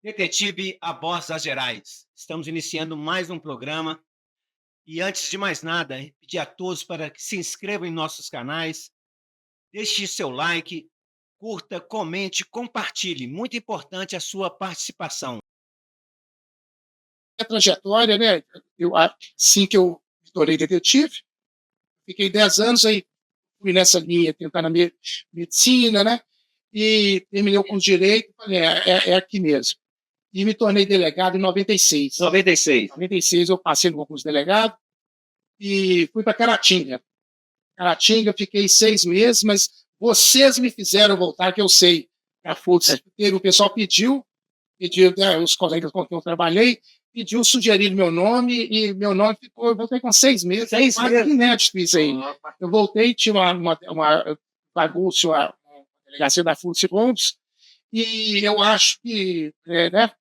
Detetive a Voz das Gerais. Estamos iniciando mais um programa e antes de mais nada, pedir a todos para que se inscrevam em nossos canais, deixe seu like, curta, comente, compartilhe. Muito importante a sua participação. A trajetória, né? Assim que eu me tornei detetive, fiquei 10 anos aí, fui nessa linha, tentar na medicina, né? E terminei com direito, falei, é aqui mesmo. E me tornei delegado em 96. 96. Em 96 eu passei no concurso de delegado e fui para Caratinga. Caratinga, fiquei 6 meses, mas vocês me fizeram voltar, que eu sei. A FUTS, o pessoal pediu, né, os colegas com quem eu trabalhei, pediu, sugeriram meu nome, e meu nome ficou, eu voltei com 6 meses. 6 meses? Inédito isso aí. Eu voltei, tinha uma bagunça, uma delegacia da FUTS Holmes, e eu acho que, né,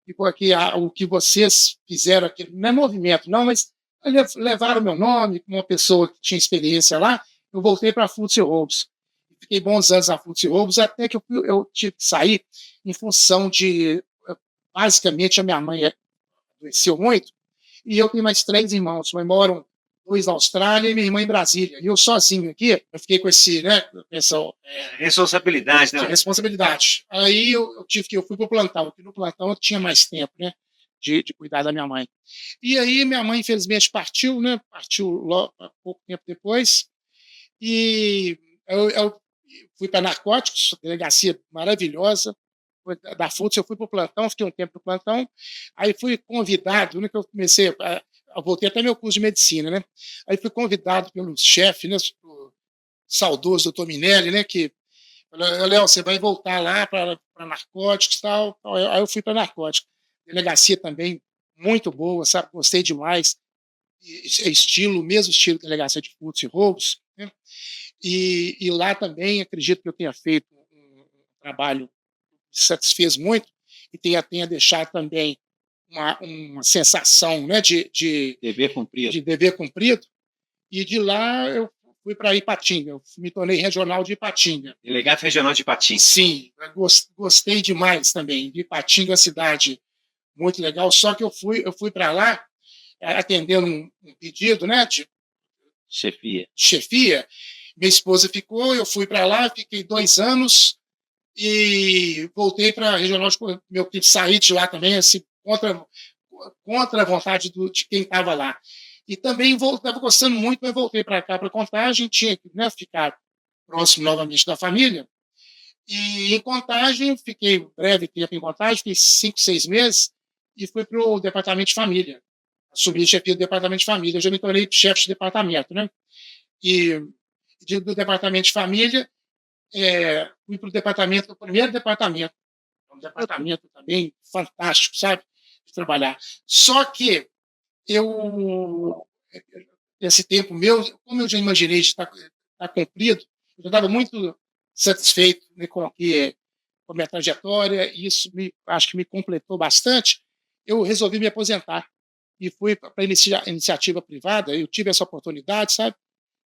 ficou aqui o que vocês fizeram aqui, não é movimento, não, mas levaram meu nome, como uma pessoa que tinha experiência lá, eu voltei para a FUTS Holmes. Fiquei bons anos na FUTS Holmes, até que eu tive que sair em função de, basicamente, a minha mãe adoeceu muito, e eu tenho mais 3 irmãos, mas moram 2 na Austrália e minha irmã em Brasília. E eu sozinho aqui, eu fiquei com essa Responsabilidade, né? responsabilidade. Aí eu fui para o plantão, porque no plantão eu tinha mais tempo, né? De cuidar da minha mãe. E aí minha mãe, infelizmente, partiu, né? Partiu logo, pouco tempo depois. E eu fui para narcóticos, delegacia maravilhosa. Da FUTS, eu fui para o plantão, fiquei um tempo no plantão. Aí fui convidado, né, que eu comecei, eu voltei até meu curso de medicina, né? Aí fui convidado pelo chefe, né? O saudoso doutor Minelli, né? Que falou, Léo, você vai voltar lá para narcóticos e tal. Aí eu fui para narcóticos. Delegacia também muito boa, sabe? Gostei demais. Mesmo estilo de delegacia de furtos e roubos. Né? E lá também acredito que eu tenha feito um trabalho que satisfez muito e tenha deixado também uma sensação, né, Dever cumprido. de dever cumprido. E de lá eu fui para Ipatinga, eu me tornei regional de Ipatinga. Delegado regional de Ipatinga. Sim, gostei demais também. De Ipatinga é uma cidade muito legal, só que eu fui para lá atendendo um pedido, né, de chefia. Minha esposa ficou, eu fui para lá, fiquei 2 anos e voltei para a regional de meu filho sair de lá também, assim, contra a vontade de quem estava lá. E também estava gostando muito, mas voltei para cá, para Contagem, tinha que, né, ficar próximo novamente da família. E em Contagem, fiquei breve tempo em Contagem, fiquei 5, 6 meses, e fui para o departamento de família. Assumi chefia do departamento de família. Eu já me tornei chefe de departamento, né? E do departamento de família, fui para o primeiro departamento. Um departamento também fantástico, sabe? De trabalhar. Só que esse tempo meu, como eu já imaginei de estar cumprido, eu estava muito satisfeito, né, com a minha trajetória, e isso acho que me completou bastante. Eu resolvi me aposentar e fui para a iniciativa privada. Eu tive essa oportunidade, sabe?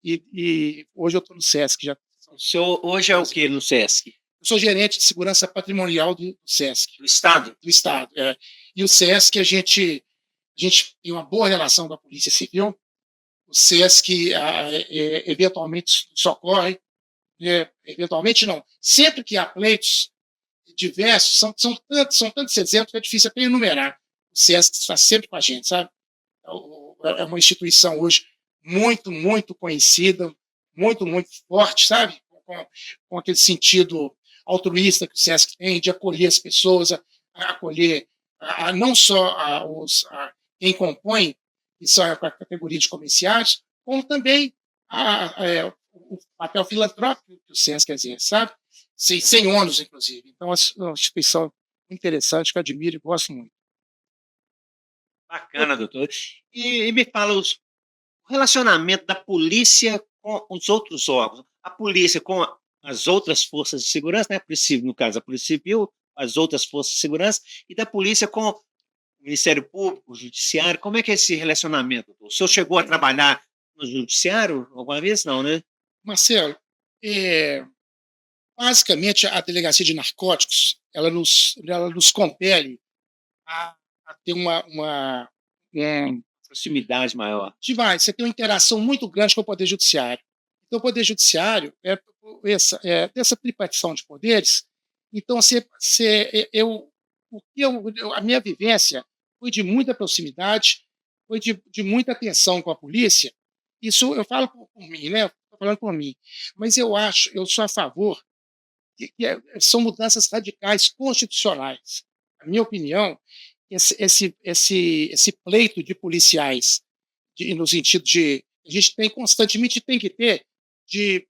E hoje eu estou no SESC. O senhor hoje é o que no SESC? Eu sou gerente de segurança patrimonial do SESC. Do Estado? Do Estado, é. E o SESC, a gente tem uma boa relação com a Polícia Civil. O SESC eventualmente socorre, eventualmente não. Sempre que há pleitos diversos, são tantos exemplos que é difícil até enumerar. O SESC está sempre com a gente, sabe? É uma instituição hoje muito, muito conhecida, muito, muito forte, sabe? Com aquele sentido altruísta que o SESC tem, de acolher as pessoas, acolher não só quem compõe, que são a categoria de comerciais, como também o papel filantrópico que o SESC exerce, sabe? Sem ônus, inclusive. Então, é uma instituição interessante que eu admiro e gosto muito. Bacana, doutor. E me fala o relacionamento da polícia com os outros órgãos. A polícia com as outras forças de segurança, né? No caso, a Polícia Civil, as outras forças de segurança, e da polícia com o Ministério Público, o Judiciário. Como é que é esse relacionamento, doutor? O senhor chegou a trabalhar no Judiciário alguma vez? Não, né? Marcelo, basicamente, a Delegacia de Narcóticos, ela nos compele a ter um Proximidade maior. você tem uma interação muito grande com o Poder Judiciário. Então, o Poder Judiciário dessa tripartição de poderes. Então, a minha vivência foi de muita proximidade, foi de muita atenção com a polícia. Isso eu falo por mim, né? Estou falando por mim. Mas eu sou a favor são mudanças radicais constitucionais. Na minha opinião, esse pleito de policiais, no sentido de a gente constantemente tem que ter de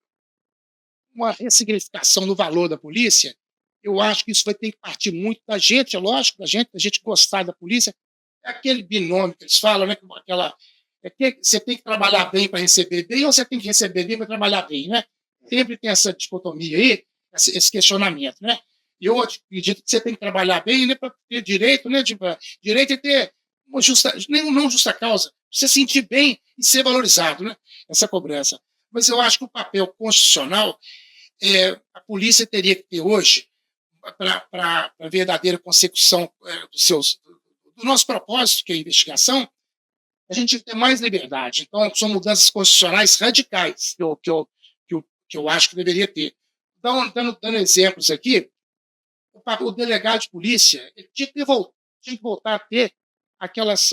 uma ressignificação do valor da polícia. Eu acho que isso vai ter que partir muito da gente, é lógico, da gente gostar da polícia. É aquele binômio que eles falam, né? Que você tem que trabalhar bem para receber bem, ou você tem que receber bem para trabalhar bem, né? Sempre tem essa dicotomia aí, esse questionamento, né? E eu acredito que você tem que trabalhar bem, né, para ter direito, né? Direito é ter não justa causa, você sentir bem e ser valorizado, né? Essa cobrança. Mas eu acho que o papel constitucional a polícia teria que ter hoje, para a verdadeira consecução do nosso propósito, que é a investigação, a gente tem mais liberdade. Então, são mudanças constitucionais radicais que eu acho que deveria ter. Então, dando exemplos aqui, o delegado de polícia ele tinha que voltar a ter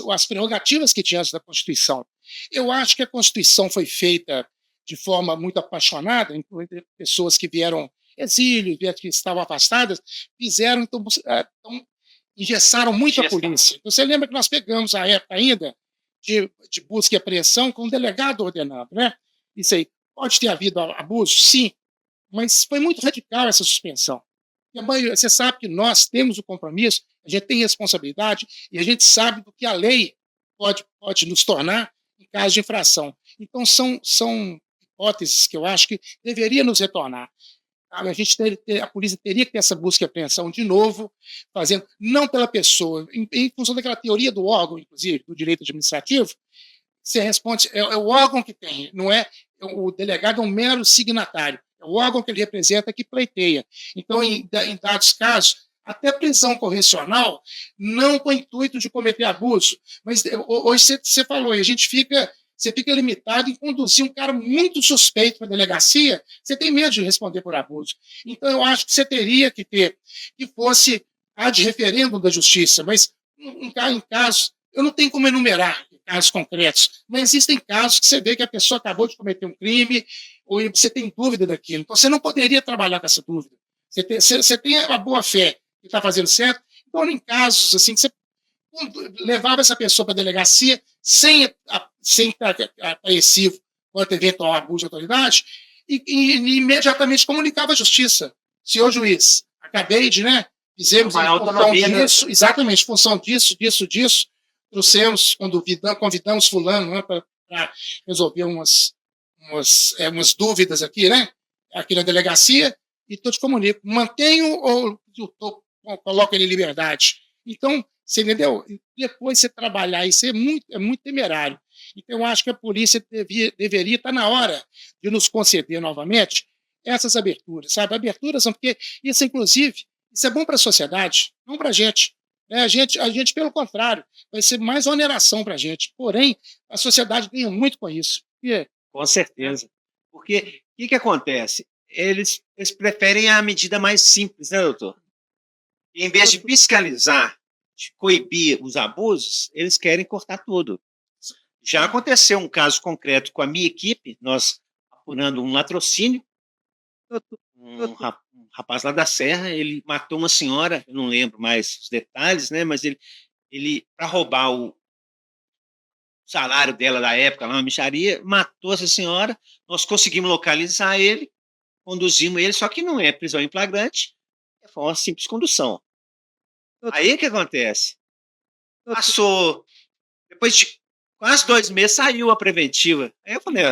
as prerrogativas que tinha antes da Constituição. Eu acho que a Constituição foi feita de forma muito apaixonada, entre pessoas que vieram exílio, que estavam afastadas, então engessaram muito a polícia. Você lembra que nós pegamos a época ainda de busca e apreensão com o delegado ordenando, né? Isso aí. Pode ter havido abuso? Sim, mas foi muito radical essa suspensão. Você sabe que nós temos o compromisso, a gente tem responsabilidade e a gente sabe do que a lei pode nos tornar em caso de infração. Então, são hipóteses que eu acho que deveria nos retornar. A polícia teria que ter essa busca e apreensão de novo, fazendo, não pela pessoa, em função daquela teoria do órgão, inclusive, do direito administrativo, você responde, é o órgão que tem, não é o delegado é um mero signatário, é o órgão que ele representa que pleiteia. Então, em dados casos, até prisão correcional, não com o intuito de cometer abuso, mas hoje você falou, você fica limitado em conduzir um cara muito suspeito para a delegacia, você tem medo de responder por abuso. Então, eu acho que você teria que ter, que fosse ad referendo da justiça, mas em casos, eu não tenho como enumerar casos concretos, mas existem casos que você vê que a pessoa acabou de cometer um crime, ou você tem dúvida daquilo. Então, você não poderia trabalhar com essa dúvida. Você tem a boa fé que está fazendo certo, então, em casos assim, que você levava essa pessoa para a delegacia sem estar apreensivo quanto eventual abuso de autoridade e imediatamente comunicava à justiça. Senhor juiz, acabei de, né? Fizemos em função disso, exatamente, em função disso, trouxemos, convidamos fulano, né, para resolver umas dúvidas aqui, né? Aqui na delegacia, e te comunico. Mantenho ou coloco ele em liberdade? Então, você entendeu? Depois você trabalhar, isso é muito temerário. Então, eu acho que a polícia deveria estar na hora de nos conceder novamente essas aberturas, sabe? Aberturas são porque isso, inclusive, isso é bom para a sociedade, não para a gente. A gente, pelo contrário, vai ser mais oneração para a gente. Porém, a sociedade ganha muito com isso. Com certeza. Porque o que acontece? Eles preferem a medida mais simples, né, doutor? E, em vez de fiscalizar, de coibir os abusos, eles querem cortar tudo. Já aconteceu um caso concreto com a minha equipe, nós apurando um latrocínio, um rapaz lá da Serra, ele matou uma senhora, eu não lembro mais os detalhes, né, mas ele para roubar o salário dela da época, lá na mixaria, matou essa senhora, nós conseguimos localizar ele, conduzimos ele, só que não é prisão em flagrante, foi uma simples condução. Aí o que acontece? Passou, depois de quase 2 meses, saiu a preventiva. Aí eu falei,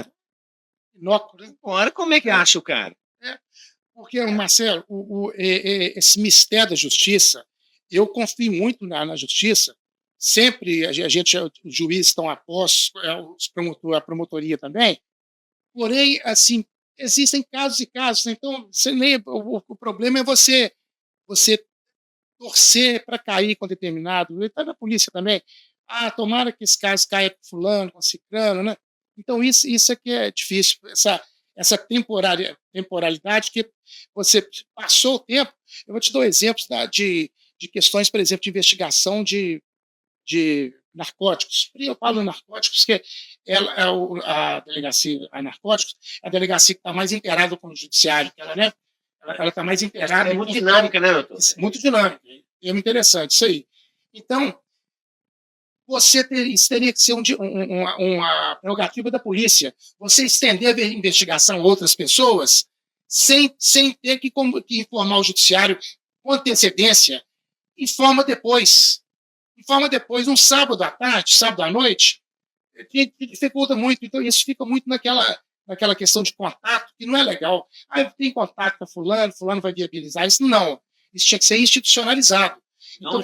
agora como é que acha o cara? Porque, Marcelo, esse mistério da justiça, eu confio muito na justiça, sempre os juízes estão apostos, a promotoria também, porém, assim, existem casos e casos, então, você lembra, o problema é você torcer para cair com determinado, ele está na polícia também, tomara que esse caso caia com fulano, com ciclano, né? Então isso é que é difícil, essa temporalidade que você passou o tempo. Eu vou te dar exemplos de questões, por exemplo, de investigação de narcóticos. E eu falo narcóticos, que a delegacia a narcóticos é a delegacia que está mais inteirada com o judiciário, que ela está mais inteirada. É muito dinâmica, né, doutor? Muito dinâmica. É interessante isso aí. Então, isso teria que ser uma prerrogativa da polícia. Você estender a investigação a outras pessoas sem ter que informar o judiciário com antecedência. Informa depois, um sábado à tarde, sábado à noite, que dificulta muito. Então, isso fica muito naquela questão de contato, que não é legal. Tem contato com fulano vai viabilizar isso. Não. Isso tinha que ser institucionalizado. Então,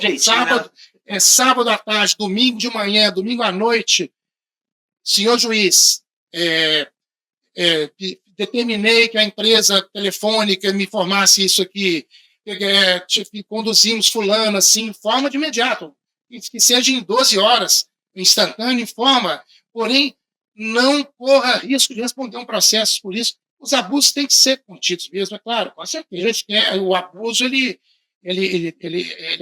sábado à tarde, domingo de manhã, domingo à noite, senhor juiz, determinei que a empresa telefônica me informasse isso aqui, conduzimos fulano, assim, informa de imediato, que seja em 12 horas, instantâneo, informa, porém, não corra risco de responder um processo por isso. Os abusos têm que ser contidos mesmo, é claro. Com certeza. O abuso, ele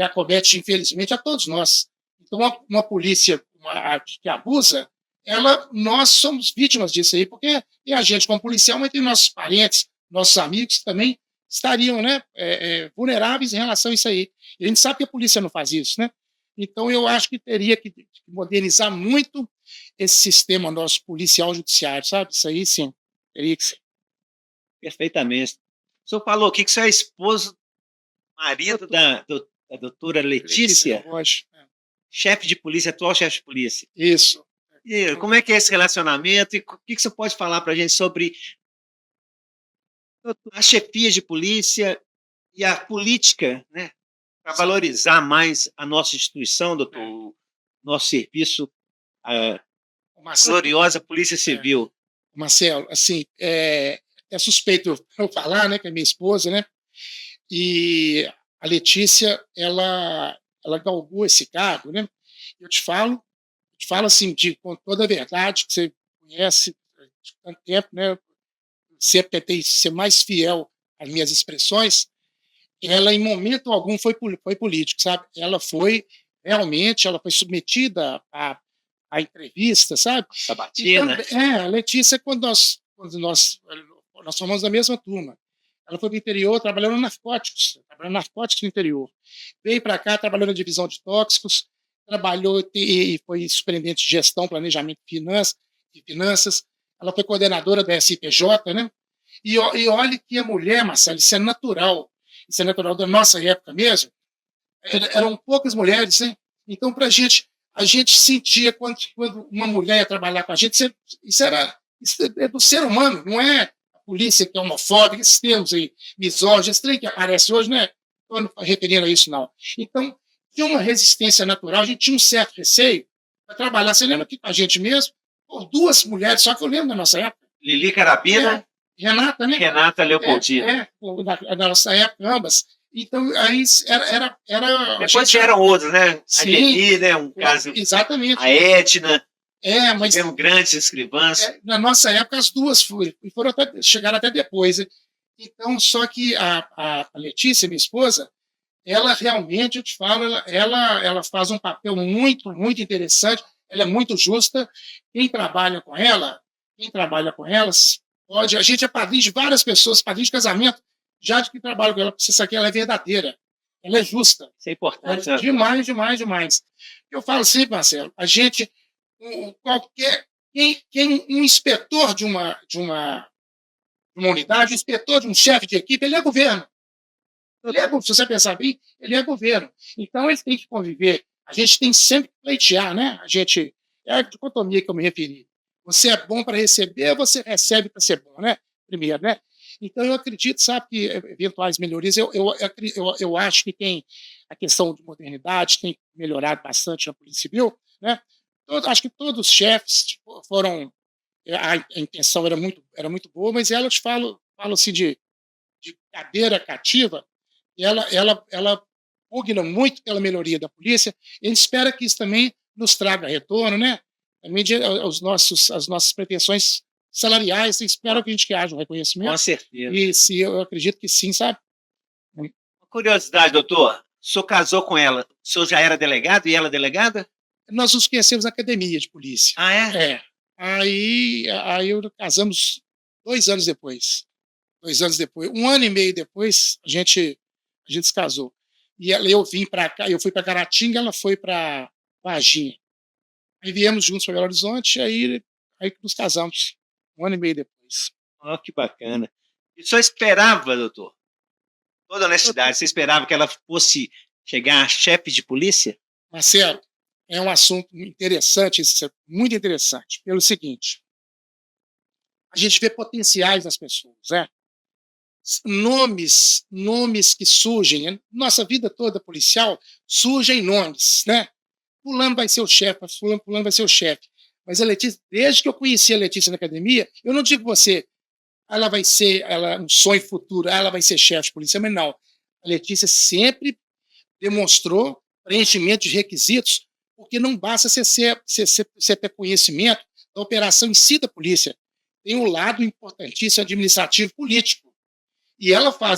acomete, infelizmente, a todos nós. Então, uma polícia que abusa, nós somos vítimas disso aí, porque tem a gente como policial, mas tem nossos parentes, nossos amigos que também estariam, né, vulneráveis em relação a isso aí. E a gente sabe que a polícia não faz isso, né? Então, eu acho que teria que modernizar muito esse sistema nosso policial judiciário, sabe? Isso aí, sim, teria que ser. Perfeitamente. O senhor falou aqui que você é esposo, marido da doutora Letícia, chefe de polícia, atual chefe de polícia. Isso. E como é que é esse relacionamento? E o que você pode falar para a gente sobre a chefia de polícia e a política, né, para valorizar mais a nossa instituição, doutor, o nosso serviço, a gloriosa Polícia Civil? Marcelo, assim, é suspeito eu falar, né, que é minha esposa, né, e a Letícia, ela galgou esse cargo, né, eu te falo assim, com toda a verdade, que você conhece de tanto tempo, né, sempre tentei ser mais fiel às minhas expressões. Ela, em momento algum, foi político, sabe? Ela foi submetida a entrevista, sabe? Sabatina. Então, a Letícia, quando nós formamos da mesma turma, ela foi para o interior trabalhando narcóticos no interior. Veio para cá, trabalhou na divisão de tóxicos, trabalhou e foi superintendente de gestão, planejamento e finanças. Ela foi coordenadora da SIPJ, né? E olhe que a mulher, Marcelo, isso é natural da nossa época mesmo. Eram poucas mulheres, né? Então, a gente sentia quando uma mulher ia trabalhar com a gente, isso é do ser humano, não é a polícia que é homofóbica, esses termos aí, misóginos, esse trem que aparece hoje, não é? Estou referindo a isso, não. Então, tinha uma resistência natural, a gente tinha um certo receio para trabalhar. Você lembra que com a gente mesmo, por duas mulheres, só que eu lembro da nossa época. Lili Carabina. Renata, né? Renata Leopoldina. Na nossa época, ambas. Então, aí era depois vieram outros, né? Sim, a Lili, né? Um caso. Exatamente. A Etna. Mas tivemos grandes escrivãs. Na nossa época, as duas chegaram até depois. Né? Então, só que a Letícia, minha esposa, ela realmente, eu te falo, ela faz um papel muito, muito interessante, ela é muito justa. Quem trabalha com elas, a gente é padrinho de várias pessoas, padrinho de casamento, já de que trabalha com ela, porque isso aqui ela é verdadeira, ela é justa. Isso é importante. Demais, demais, demais. Eu falo sempre, Marcelo, a gente, um inspetor de uma unidade, um inspetor de um chefe de equipe, ele é governo. Se você pensar bem, ele é governo. Então, ele tem que conviver. A gente tem sempre que pleitear, né? É a dicotomia que eu me referi. Você é bom para receber, você recebe para ser bom, né? Primeiro, né? Então, eu acredito, sabe, que eventuais melhorias, eu acho que tem a questão de modernidade, tem melhorado bastante na Polícia Civil, né? Acho que todos os chefes foram... A intenção era muito boa, mas ela, eu te falo assim, de cadeira cativa, ela pugna muito pela melhoria da polícia. A gente espera que isso também nos traga retorno, né? Também as nossas pretensões salariais, espero que a gente que haja um Com reconhecimento. certeza. E se eu acredito que sim, sabe? Uma curiosidade, doutor. O senhor casou com ela. O senhor já era delegado e ela delegada? Nós nos conhecemos na academia de polícia. Ah, é? É. Aí casamos 2 anos depois. 2 anos depois. 1 ano e meio depois, a gente se casou. E eu vim para cá, eu fui para Caratinga, ela foi para Varginha. Aí viemos juntos para Belo Horizonte, aí nos casamos. 1 ano e meio depois. Oh, que bacana. E o senhor esperava, doutor? Toda honestidade, você esperava que ela fosse chegar a chefe de polícia? Marcelo, é um assunto interessante, muito interessante, pelo seguinte: a gente vê potenciais nas pessoas, né? Nomes que surgem, nossa vida toda policial, surgem nomes, né? Fulano vai ser o chefe, fulano vai ser o chefe. Mas a Letícia, desde que eu conheci a Letícia na academia, eu não digo você, ela vai ser um sonho futuro, ela vai ser chefe de polícia, mas não. A Letícia sempre demonstrou preenchimento de requisitos, porque não basta você ter conhecimento da operação em si da polícia. Tem um lado importantíssimo administrativo político. E ela foi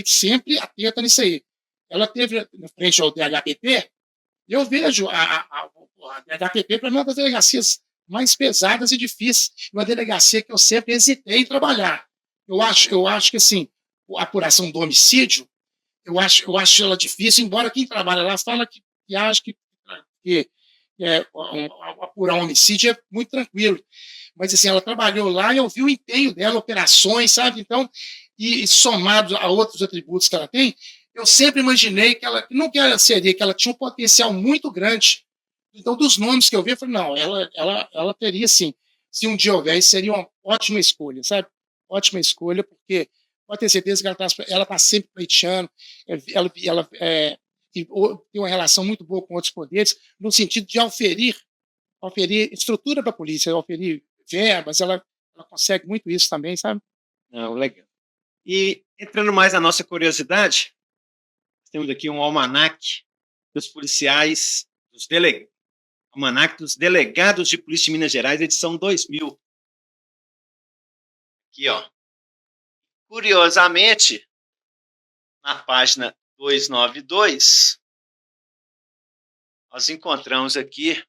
sempre atenta nisso aí. Ela teve na frente ao DHPP, eu vejo a DHPP para mim uma das delegacias mais pesadas e difíceis, uma delegacia que eu sempre hesitei em trabalhar. Eu acho que assim, a apuração do homicídio, eu acho ela difícil, embora quem trabalha lá fala que acha que apurar um homicídio é muito tranquilo. Mas assim, ela trabalhou lá e eu vi o empenho dela, operações, sabe? Então, e somado a outros atributos que ela tem, eu sempre imaginei que ela tinha um potencial muito grande. Então, dos nomes que eu vi, eu falei, não, ela teria sim. Se um dia houver, seria uma ótima escolha, sabe? Ótima escolha, porque pode ter certeza que ela está sempre pleiteando, ela tem uma relação muito boa com outros poderes, no sentido de oferir estrutura para a polícia, oferir verbas, ela consegue muito isso também, sabe? Não, legal. E entrando mais na nossa curiosidade, temos aqui um almanaque dos policiais, almanaque dos delegados de polícia de Minas Gerais, edição 2000. Aqui, ó. Curiosamente, na página 292, nós encontramos aqui,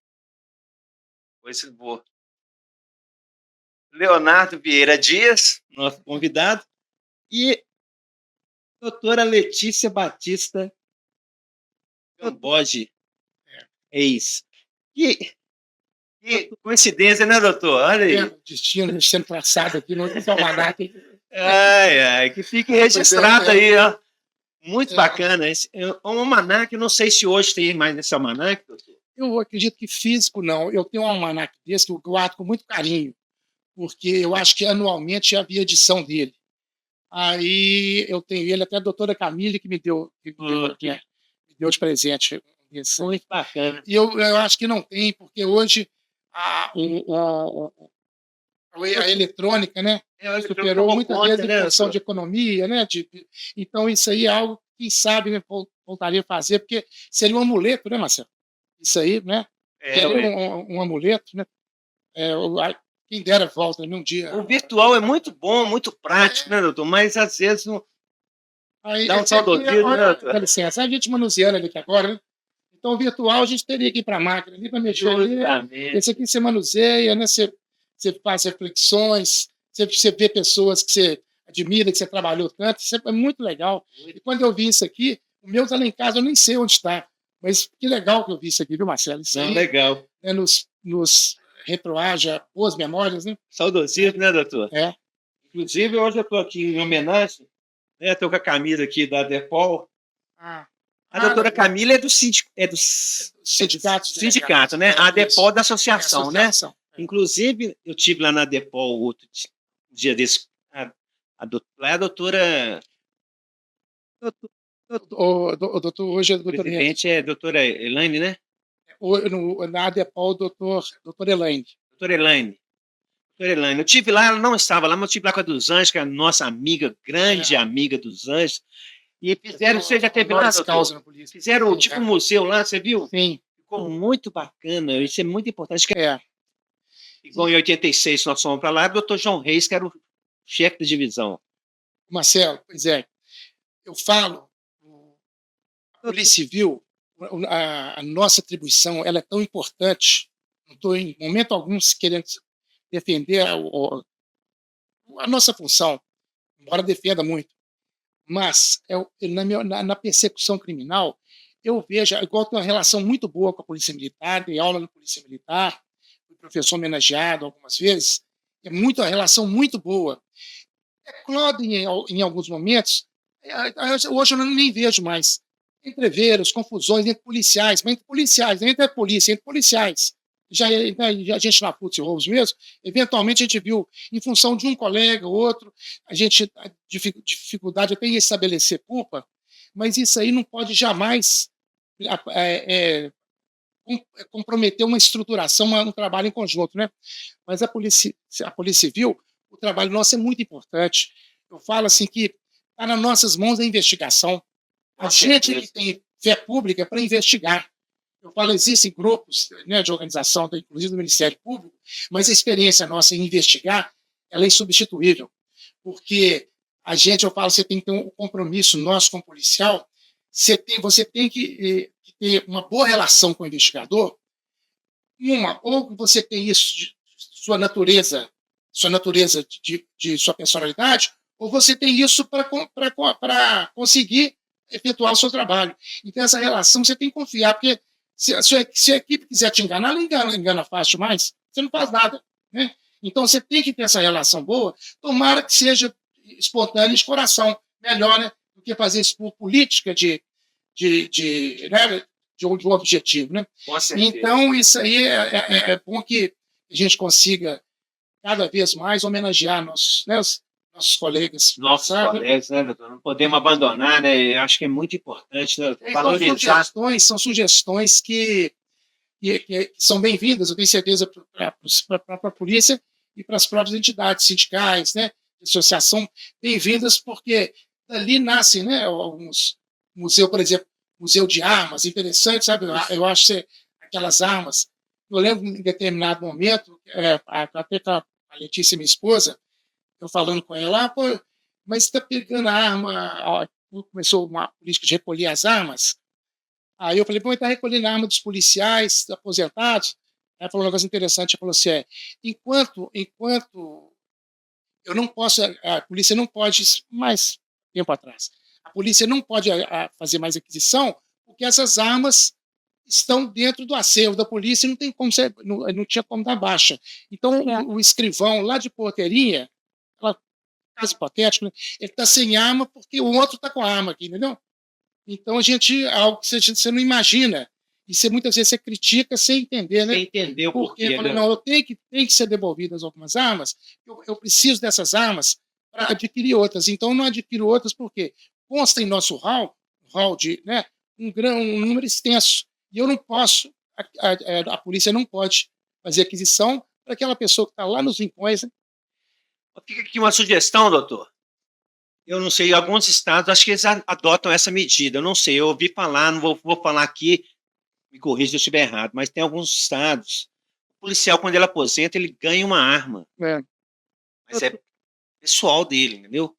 coisa boa, Leonardo Vieira Dias, nosso convidado, e doutora Letícia Batista Camboge, ex. Que coincidência, né, doutor? Olha aí. O destino sendo traçado aqui no almanaque. Que fique registrado aí, ó. Muito bacana. Um almanaque, não sei se hoje tem mais nesse almanaque, doutor. Eu acredito que físico não. Eu tenho um almanaque desse que eu guardo com muito carinho, porque eu acho que anualmente havia edição dele. Aí eu tenho ele, até a doutora Camille que me deu de presente. Muito bacana. E eu acho que não tem, porque hoje a eletrônica, né, superou muitas vezes em função de economia, né? Então isso aí é algo que, quem sabe, né, voltaria a fazer, porque seria um amuleto, né, Marcelo? Isso aí, né? Seria um amuleto, né? Quem dera volta num dia. O virtual é muito bom, muito prático, né, doutor? Mas às vezes não dá um saudosismo, né, doutor? Dá licença, a gente manuseando ali aqui agora, né? Então, o virtual, a gente teria que ir para a máquina ali para mexer ali. Esse aqui você manuseia, né? Você faz reflexões, você vê pessoas que você admira, que você trabalhou tanto, isso é muito legal. E quando eu vi isso aqui, o meu está lá em casa, eu nem sei onde está, mas que legal que eu vi isso aqui, viu, Marcelo? Isso aí, legal. Né, nos retroaja boas memórias, né? Saudosismo, né, doutor? É. Inclusive, hoje eu estou aqui em homenagem, né? Estou com a camisa aqui da Depol. A doutora Camila é do sindicato, né? A Depol da associação, né? Inclusive, eu tive lá na Depol outro dia desse. A doutora. Hoje é a doutora. Presidente é a doutora Elaine, né? Na Depol, doutora Elaine. Doutora Elaine. Eu tive lá, ela não estava lá, mas eu tive lá com a dos Anjos, que é a nossa amiga, grande amiga dos Anjos. E fizeram, você já teve lá, honoris doutor? causa na polícia. Fizeram Sim, tipo um cara. museu lá, você viu? Sim, Ficou muito bacana, isso é muito importante. é. Igual em 86 nós fomos para lá, o doutor João Reis, que era o chefe de divisão. Marcelo, pois é, eu falo, a Polícia Civil, a nossa atribuição, ela é tão importante, não estou em momento algum querendo defender a nossa função, embora defenda muito, mas na persecução criminal, eu vejo, igual tem uma relação muito boa com a Polícia Militar, dei aula na Polícia Militar, fui professor homenageado algumas vezes, é uma relação muito boa. É claro, em alguns momentos, hoje eu nem vejo mais entreveros, confusões entre policiais, mas entre policiais, não entre a polícia, entre policiais. Já a gente na Putz Roubos mesmo, eventualmente a gente viu, em função de um colega ou outro, a gente dificuldade até em estabelecer culpa, mas isso aí não pode jamais comprometer uma estruturação, um trabalho em conjunto, né? Mas a Polícia Civil, o trabalho nosso é muito importante. Eu falo assim que está nas nossas mãos a investigação. A gente que tem fé pública para investigar. Eu falo, existem grupos, né, de organização, inclusive do Ministério Público, mas a experiência nossa em investigar, ela é insubstituível. Porque a gente, eu falo, você tem que ter um compromisso nosso com o policial, você tem que ter uma boa relação com o investigador, ou você tem isso de sua natureza de sua personalidade, ou você tem isso para conseguir efetuar o seu trabalho. Então, essa relação você tem que confiar, porque se a equipe quiser te enganar, ela engana fácil demais, você não faz nada. Né? Então, você tem que ter essa relação boa, tomara que seja espontânea de coração, melhor, né, do que fazer isso por política de um objetivo. Né? Então, isso aí é bom que a gente consiga cada vez mais homenagear nossos colegas. Nossos colegas, né, doutor? Não podemos abandonar, né? Eu acho que é muito importante, né, valorizar. São sugestões que são bem-vindas, eu tenho certeza, para a polícia e para as próprias entidades sindicais, né, associação, bem-vindas, porque dali nascem, né, alguns museu, por exemplo, museu de armas, interessante, sabe? Eu acho que aquelas armas, eu lembro em determinado momento, até com a Letícia, minha esposa, eu falando com ela, pô, mas está pegando a arma, começou uma política de recolher as armas, aí eu falei, pô, está recolhendo a arma dos policiais aposentados, ela falou um negócio interessante, ela falou assim, enquanto eu não posso, a polícia não pode, mais tempo atrás, a polícia não pode fazer mais aquisição, porque essas armas estão dentro do acervo da polícia e não tem como não tinha como dar baixa. Então, o escrivão lá de Porteirinha, caso hipotético, né, ele está sem arma porque o outro está com a arma aqui, entendeu? Então, algo que você não imagina, e muitas vezes você critica sem entender, né? Sem entender o porquê. Porque, não, tem que ser devolvidas algumas armas, eu preciso dessas armas para adquirir outras. Então, não adquiro outras porque consta em nosso hall de, né, um número extenso. E eu não posso, a polícia não pode fazer aquisição para aquela pessoa que está lá nos rincões. Né? Fica aqui uma sugestão, doutor. Eu não sei, alguns estados, acho que eles adotam essa medida, eu não sei, eu ouvi falar, não vou falar aqui, me corrija se eu estiver errado, mas tem alguns estados, o policial, quando ele aposenta, ele ganha uma arma. Mas é pessoal dele, entendeu?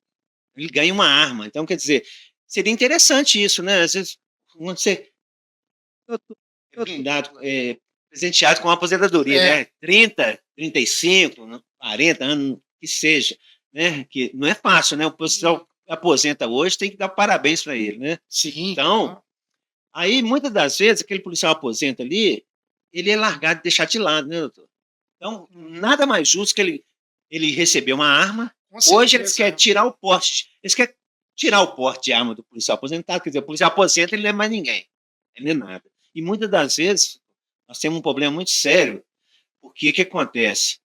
Ele ganha uma arma. Então, quer dizer, seria interessante isso, né? Às vezes, quando você é presenteado com uma aposentadoria, né? 30, 35, 40 anos, que seja, né? Que não é fácil, né? O policial aposenta hoje, tem que dar parabéns para ele, né? Sim. Então, aí, muitas das vezes, aquele policial aposenta ali, ele é largado e deixado de lado, né, doutor? Então, nada mais justo que ele receber uma arma. Hoje eles querem tirar o porte. Eles querem tirar o porte de arma do policial aposentado. Quer dizer, o policial aposenta, ele não é mais ninguém. Ele não é nada. E muitas das vezes, nós temos um problema muito sério. Porque o que acontece?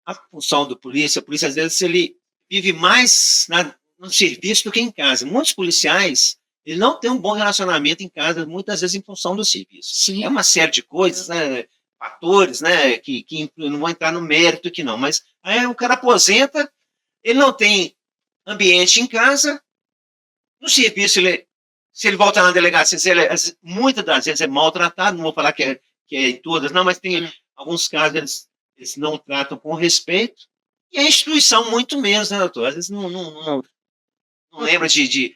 A função do polícia, a polícia, às vezes, ele vive mais no serviço do que em casa. Muitos policiais, ele não tem um bom relacionamento em casa, muitas vezes em função do serviço. Sim. É uma série de coisas, né? Fatores, né, que não vão entrar no mérito aqui não, mas aí o cara aposenta, ele não tem ambiente em casa, no serviço, se ele volta na delegacia, muitas das vezes é maltratado, não vou falar que é em todas, não, mas tem alguns casos eles não tratam com respeito, e a instituição muito menos, né, doutor? Às vezes não lembra de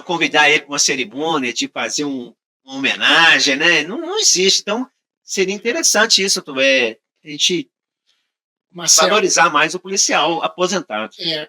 convidar ele para uma cerimônia, de fazer uma homenagem, né? Não existe. Então, seria interessante isso, a gente Marcelo, valorizar mais o policial aposentado.